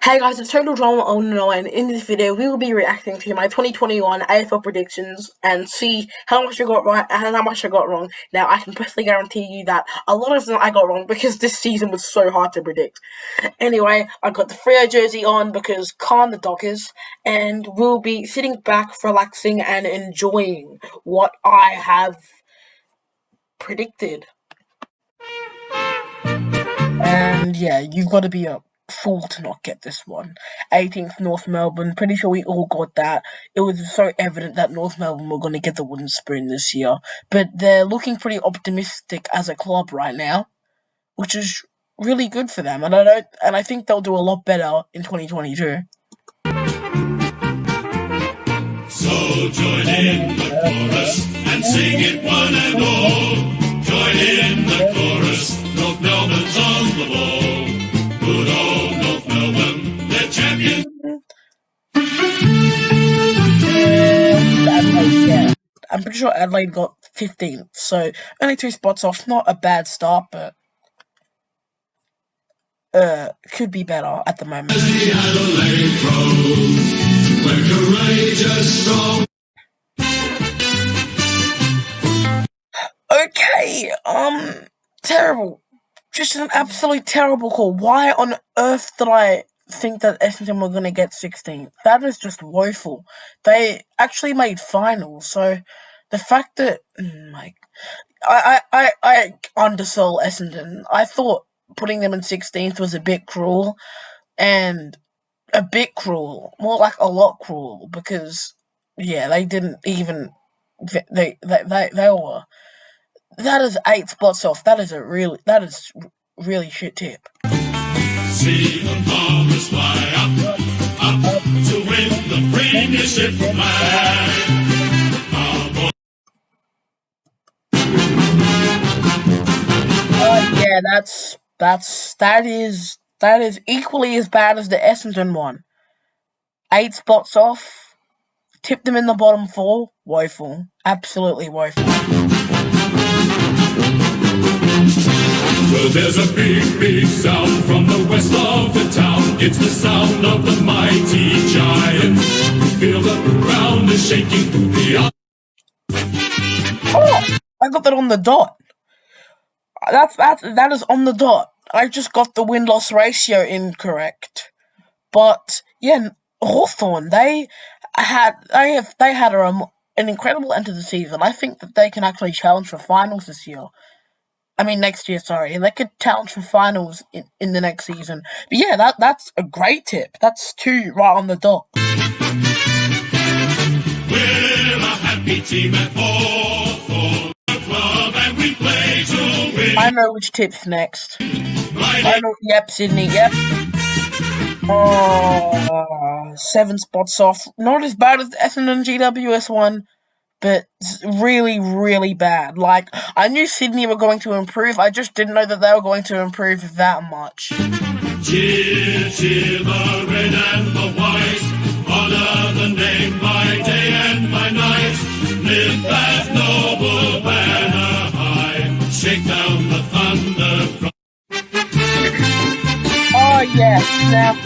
Hey guys, it's Total Drama on and in this video we will be reacting to my 2021 AFL predictions and see how much I got right and how much I got wrong. Now I can personally guarantee you that a lot of them I got wrong because this season was so hard to predict. Anyway, I got the Freo jersey on because calm the Dockers, and we'll be sitting back, relaxing and enjoying what I have predicted. And yeah, you've got to be a fool to not get this one. 18th North Melbourne, pretty sure we all got that. It was so evident that North Melbourne were going to get the wooden spoon this year. But they're looking pretty optimistic as a club right now, which is really good for them. And I think they'll do a lot better in 2022. So join in the chorus and sing it one and all. Join in the chorus, North Melbourne's on the ball. Good old North Melbourne, they're champions. Yeah. I'm pretty sure Adelaide got 15th, so only 2 spots off. Not a bad start, but could be better at the moment. As the Adelaide Crows, we're courageous, strong. Okay, terrible. Just an absolute terrible call. Why on earth did I think that Essendon were going to get 16th? That is just woeful. They actually made finals, so the fact that I undersell Essendon. I thought putting them in 16th was a bit cruel, and a bit cruel, more like a lot cruel, because yeah, they didn't even they were. That is 8 spots off. That is really shit tip. See the bombers fly up to win the premiership flag. Yeah, that is equally as bad as the Essendon one. 8 spots off. Tipped them in the bottom 4. Woeful. Absolutely woeful. Well, there's a big, big sound from the west of the town. It's the sound of the mighty giants. Feel the ground is shaking through the... Oh, I got that on the dot. That is on the dot. I just got the win-loss ratio incorrect. But yeah, Hawthorn, they had an incredible end to the season. I think that they can actually challenge for finals this year. I mean, next year, sorry. They could challenge for finals in the next season. But yeah, that's a great tip. That's 2 right on the dot. We're a happy team at Hawthorn Club, and we play to win. I know which tip's next. Yep, Sydney, yep. 7 spots off. Not as bad as the Essendon GWS one, but really, really bad. Like, I knew Sydney were going to improve, I just didn't know that they were going to improve that much. Cheer, cheer the red and the white, honor the name by day and by night, lift that noble banner high, shake down the thunder from... Oh, yes. Now,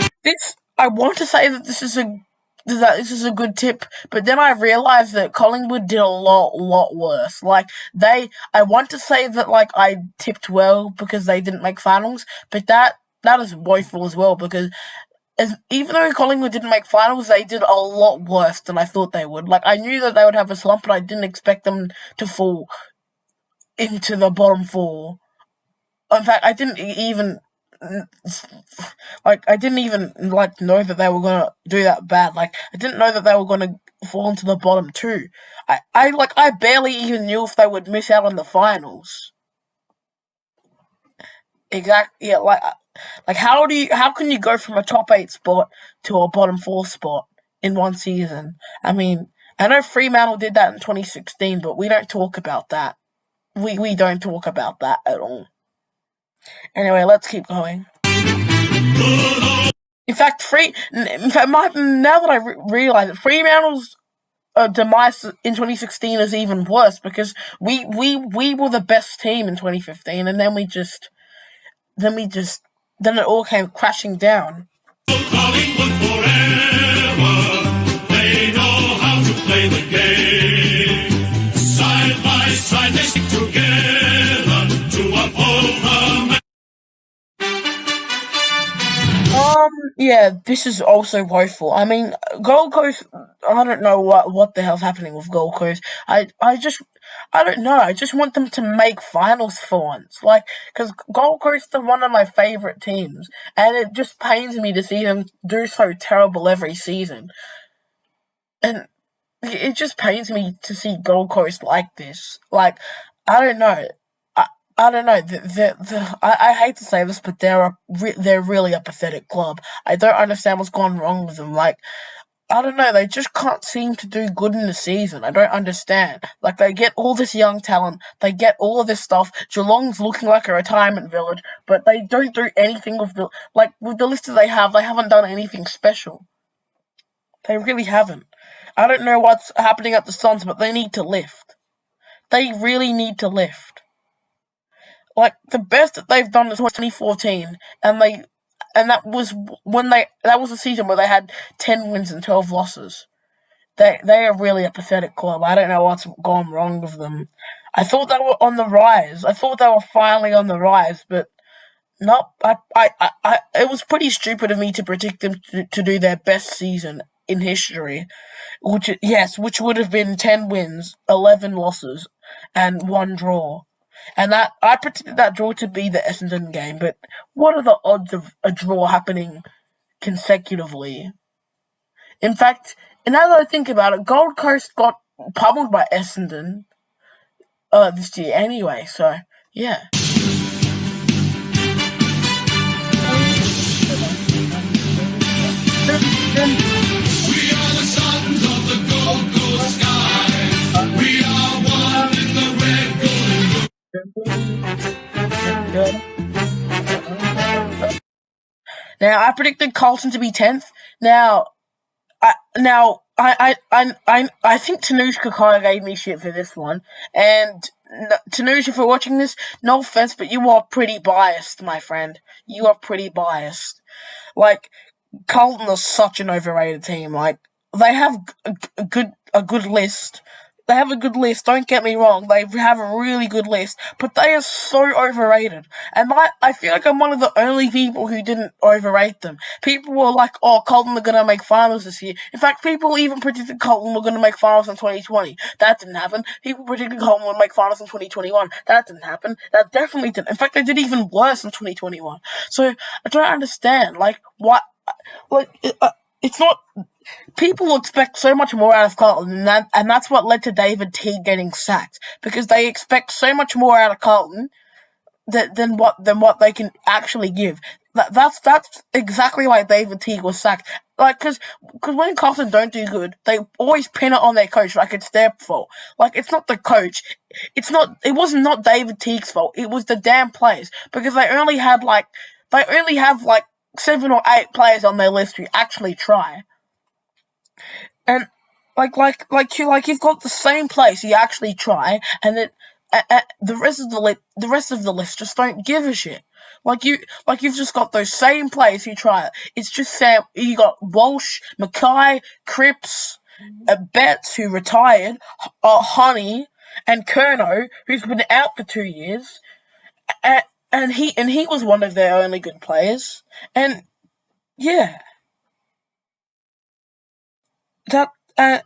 I want to say that this is a good tip, but then I realized that Collingwood did a lot worse. Like, I want to say that, like, I tipped well because they didn't make finals, but that is woeful as well, because even though Collingwood didn't make finals, they did a lot worse than I thought they would. Like, I knew that they would have a slump, but I didn't expect them to fall into the bottom 4. In fact, I didn't even know that they were gonna do that bad. Like, I didn't know that they were gonna fall into the bottom 2. I barely even knew if they would miss out on the finals. Exactly. Yeah. Like how can you go from a top 8 spot to a bottom 4 spot in one season? I mean, I know Fremantle did that in 2016, but we don't talk about that. We don't talk about that at all. Anyway, let's keep going. In fact, now that I realize it, Fremantle's demise in 2016 is even worse, because we were the best team in 2015, and then it all came crashing down. Collingwood forever. They know how to play the game. Side by side they stick together to uphold the Yeah, this is also woeful. I mean, Gold Coast, I don't know what the hell's happening with Gold Coast. I don't know. I just want them to make finals for once. Like, because Gold Coast are one of my favorite teams, and it just pains me to see them do so terrible every season. And it just pains me to see Gold Coast like this. Like, I don't know. I don't know. I hate to say this, but they're really a pathetic club. I don't understand what's gone wrong with them. Like, I don't know. They just can't seem to do good in the season. I don't understand. Like, they get all this young talent. They get all of this stuff. Geelong's looking like a retirement village, but they don't do anything with with the list that they haven't done anything special. They really haven't. I don't know what's happening at the Suns, but they need to lift. They really need to lift. Like, the best that they've done is 2014, and that was the season where they had 10 wins and 12 losses. They are really a pathetic club. I don't know what's gone wrong with them. I thought they were on the rise. I thought they were finally on the rise, but no. It was pretty stupid of me to predict them to do their best season in history, which would have been 10 wins, 11 losses, and 1 draw. And that I predicted that draw to be the Essendon game, but what are the odds of a draw happening consecutively? In fact, and now that I think about it, Gold Coast got pummeled by Essendon this year anyway, so yeah. We are the sons of the Gold Coast sky. We are one in the red, gold, and blue. Now, I predicted Carlton to be 10th. Now, I think Tanushka kind of gave me shit for this one. And Tanushka, if you're watching this, no offense, but you are pretty biased, my friend. You are pretty biased. Like, Carlton is such an overrated team. Like, they have a good list. They have a good list, don't get me wrong. They have a really good list, but they are so overrated. And I feel like I'm one of the only people who didn't overrate them. People were like, oh, Carlton are going to make finals this year. In fact, people even predicted Carlton were going to make finals in 2020. That didn't happen. People predicted Carlton would make finals in 2021. That didn't happen. That definitely didn't. In fact, they did even worse in 2021. So, I don't understand. Like, what? Like, it's not... People expect so much more out of Carlton, and that's what led to David Teague getting sacked, because they expect so much more out of Carlton than what they can actually give. That's exactly why David Teague was sacked. Like, cause when Carlton don't do good, they always pin it on their coach, like it's their fault. Like, it's not the coach. It wasn't not David Teague's fault. It was the damn players, because they only have 7 or 8 players on their list who actually try. And you've got the same place you actually try, and then the rest of the list just don't give a shit. You've just got those same players who try it. It's just Sam. You got Walsh, Mackay, Cripps, Betts who retired, Honey, and Curnow who's been out for 2 years, and he was one of their only good players, and yeah. And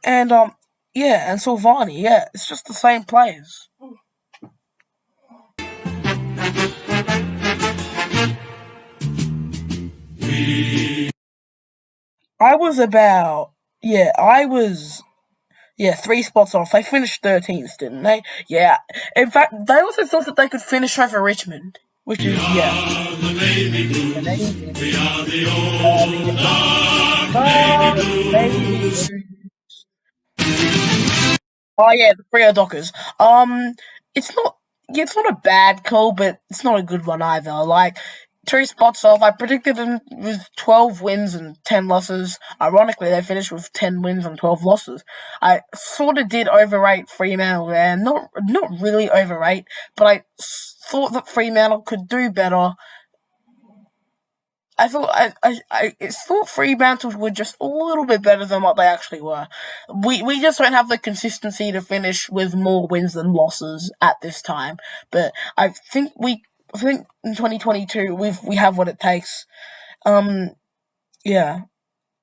Silvani, it's just the same players. I was 3 spots off. They finished 13th, didn't they? Yeah. In fact, they also thought that they could finish over Richmond, which is, The Navy Blues. We are the old dark Navy Blues. Oh yeah, the Freo Dockers. It's not a bad call, but it's not a good one either. Like, 2 spots off. I predicted them with 12 wins and 10 losses. Ironically, they finished with 10 wins and 12 losses. I sort of did overrate Fremantle there. Not really overrate, but I thought that Fremantle could do better. I thought Fremantles were just a little bit better than what they actually were. We just don't have the consistency to finish with more wins than losses at this time. But I think in 2022 we have what it takes. Yeah.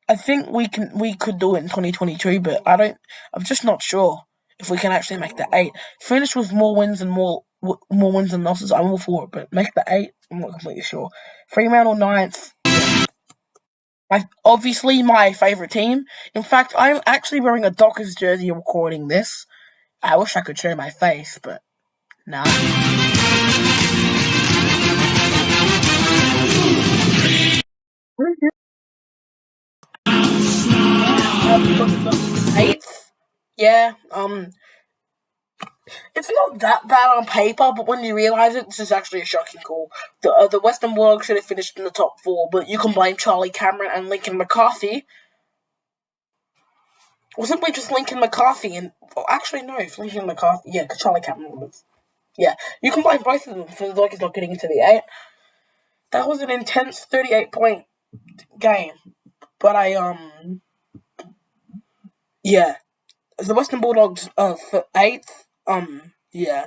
I think we could do it in 2022, but I'm just not sure if we can actually make the 8. Finish with more wins and more wins than losses, I'm all for it, but make the 8, I'm not completely sure. Fremantle 9th. Obviously my favourite team. In fact, I'm actually wearing a Dockers jersey recording this. I wish I could show my face, but nah. Eighth? Yeah, it's not that bad on paper, but when you realise it, this is actually a shocking call. The Western Bulldogs should have finished in the top 4, but you can blame Charlie Cameron and Lincoln McCarthy. Or simply just Lincoln McCarthy and... Well, actually, no, it's Lincoln McCarthy. Yeah, because Charlie Cameron was... Yeah, you can blame both of them for the Dockers not getting into the 8. That was an intense 38-point game. But yeah. The Western Bulldogs for 8th, yeah.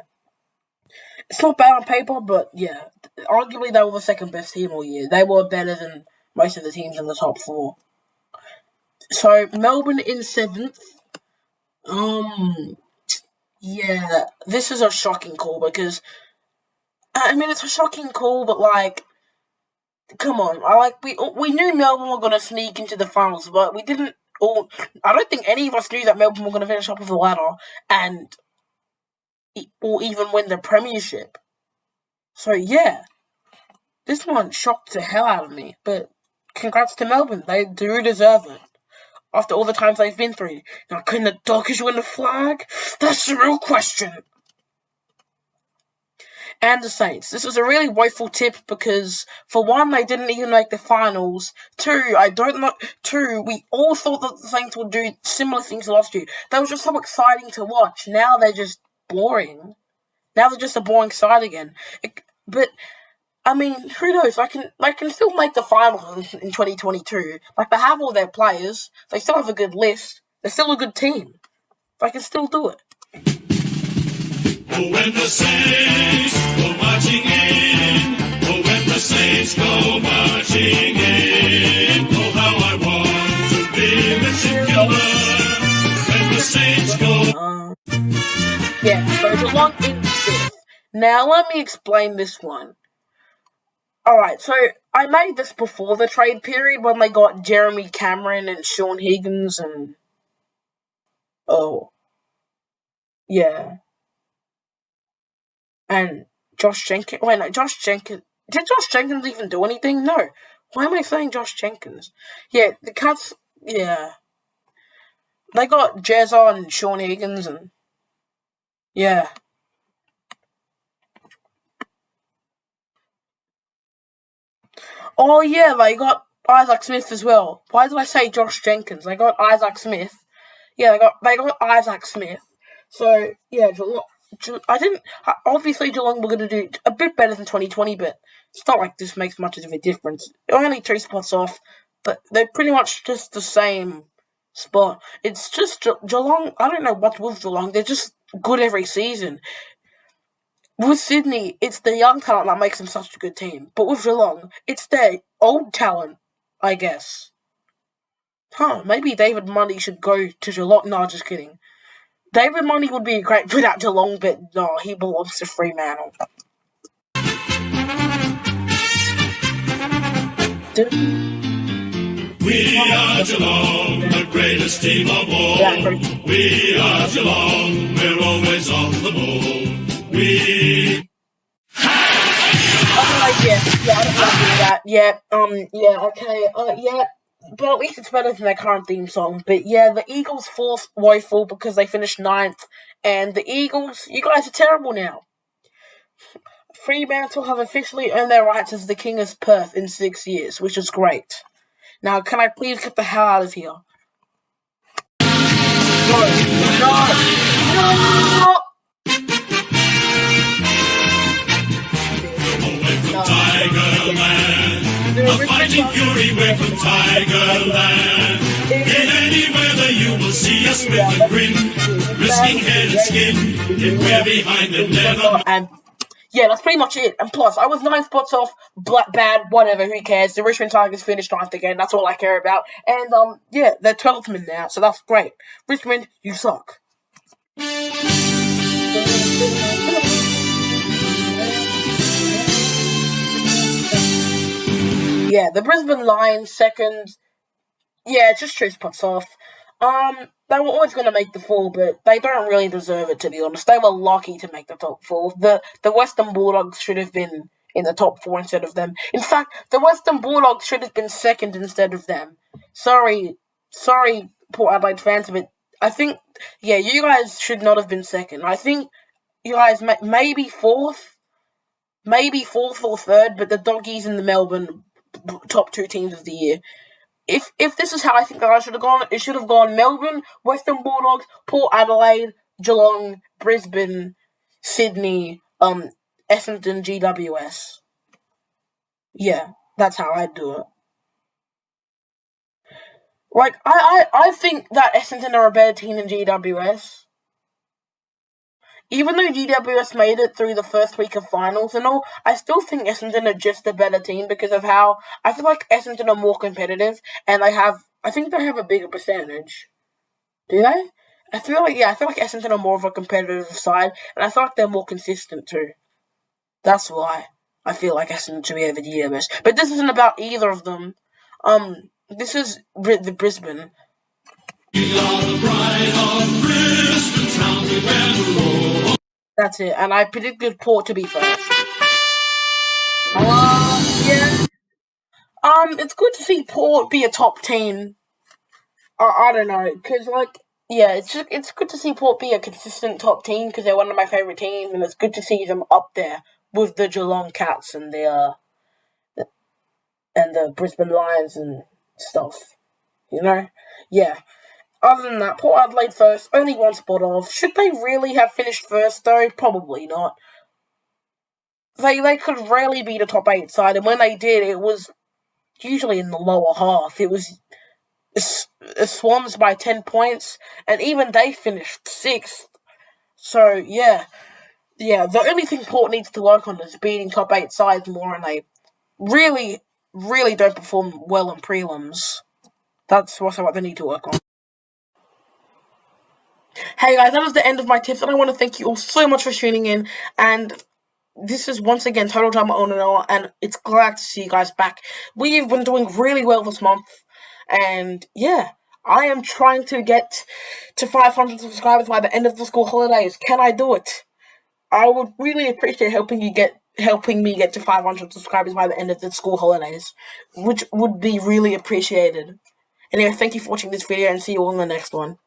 It's not bad on paper, but yeah. Arguably, they were the second best team all year. They were better than most of the teams in the top 4. So, Melbourne in 7th. Yeah. This is a shocking call because... I mean, it's a shocking call, but, like... Come on. We knew Melbourne were going to sneak into the finals, but we didn't... I don't think any of us knew that Melbourne were going to finish up with the ladder or even win the premiership. So yeah, this one shocked the hell out of me. But congrats to Melbourne, they do deserve it. After all the times they've been through. Now, can the Dockers win the flag? That's the real question. And the Saints. This was a really woeful tip because, for one, they didn't even make the finals. 2, we all thought that the Saints would do similar things last year. They were just so exciting to watch. Now they're just boring. Now they're just a boring side again. But, I mean, who knows? They can still make the finals in 2022. Like, they have all their players. They still have a good list. They're still a good team. They can still do it. Oh, when the Saints go marching in. Oh, when the Saints go marching in. Oh, how I want to be missing killer. When the Saints go... Yeah, so Geelong in 5th. Now, let me explain this one. Alright, so I made this before the trade period when they got Jeremy Cameron and Sean Higgins and... Oh. Yeah. And Josh Jenkins... Wait, no, Josh Jenkins... Did Josh Jenkins even do anything? No. Why am I saying Josh Jenkins? Yeah, the Cats... Yeah. They got Jezza and Sean Higgins and... Yeah. Oh, yeah, they got Isaac Smith as well. Why did I say Josh Jenkins? They got Isaac Smith. Yeah, they got Isaac Smith. So, yeah, obviously Geelong were going to do a bit better than 2020, but it's not like this makes much of a difference. They're only 2 spots off, but they're pretty much just the same spot. It's just Geelong, I don't know what's with Geelong, they're just good every season. With Sydney, it's the young talent that makes them such a good team. But with Geelong, it's their old talent, I guess. Maybe David Mundy should go to Geelong. No, just kidding. David Mundy would be a great fit at Geelong, but no, he belongs to Fremantle. We are Geelong, the greatest team of all. We are Geelong, we're always on the ball. Yeah, I don't like that. Yeah, okay, yeah. But at least it's better than their current theme song. But yeah, the Eagles' fourth woeful because they finished 9th. And the Eagles, you guys are terrible now. Fremantle have officially earned their rights as the King of Perth in 6 years, which is great. Now, can I please get the hell out of here? No! A fighting fury, we're from Tigerland. In any weather you will see us with a grin, risking head and skin. If we're behind, then never. And yeah, that's pretty much it. And plus, I was 9 spots off. Bad, whatever. Who cares? The Richmond Tigers finished 9th again. That's all I care about. And yeah, they're 12th men now, so that's great. Richmond, you suck. Yeah, the Brisbane Lions second. Yeah, just 2 spots off. They were always going to make the 4, but they don't really deserve it, to be honest. They were lucky to make the top 4. The Western Bulldogs should have been in the top 4 instead of them. In fact, the Western Bulldogs should have been second instead of them. Sorry, Port Adelaide fans, but I think, yeah, you guys should not have been second. I think you guys maybe 4th or 3rd, but the Doggies and the Melbourne top 2 teams of the year. If this is how I think that I should have gone, it should have gone Melbourne, Western Bulldogs, Port Adelaide, Geelong, Brisbane, Sydney, Essendon, GWS. Yeah, that's how I'd do it. Like, I think that Essendon are a better team than GWS. Even though GWS made it through the first week of finals and all, I still think Essendon are just a better team because of how I feel like Essendon are more competitive and I think they have a bigger percentage. Do they? I feel like Essendon are more of a competitive side and I feel like they're more consistent too. That's why I feel like Essendon should be over GWS. But this isn't about either of them. This is the Brisbane. We are the pride of Brisbane town, we wear the roll. That's it, and I predicted Port to be first. Yeah. It's good to see Port be a top team. I don't know, because yeah, it's good to see Port be a consistent top team because they're one of my favourite teams, and it's good to see them up there with the Geelong Cats and the Brisbane Lions and stuff. You know, yeah. Other than that, Port Adelaide first, only 1 spot off. Should they really have finished first, though? Probably not. They could rarely be the top 8 side, and when they did, it was usually in the lower half. It was Swans by 10 points, and even they finished 6th. So, yeah, the only thing Port needs to work on is beating top 8 sides more, and they really, really don't perform well in prelims. That's also what they need to work on. Hey guys, that was the end of my tips, and I want to thank you all so much for tuning in, and this is once again Total Drama on and on, and it's glad to see you guys back. We've been doing really well this month, and yeah, I am trying to get to 500 subscribers by the end of the school holidays. Can I do it? I would really appreciate helping me get to 500 subscribers by the end of the school holidays, which would be really appreciated. Anyway, thank you for watching this video, and see you all in the next one.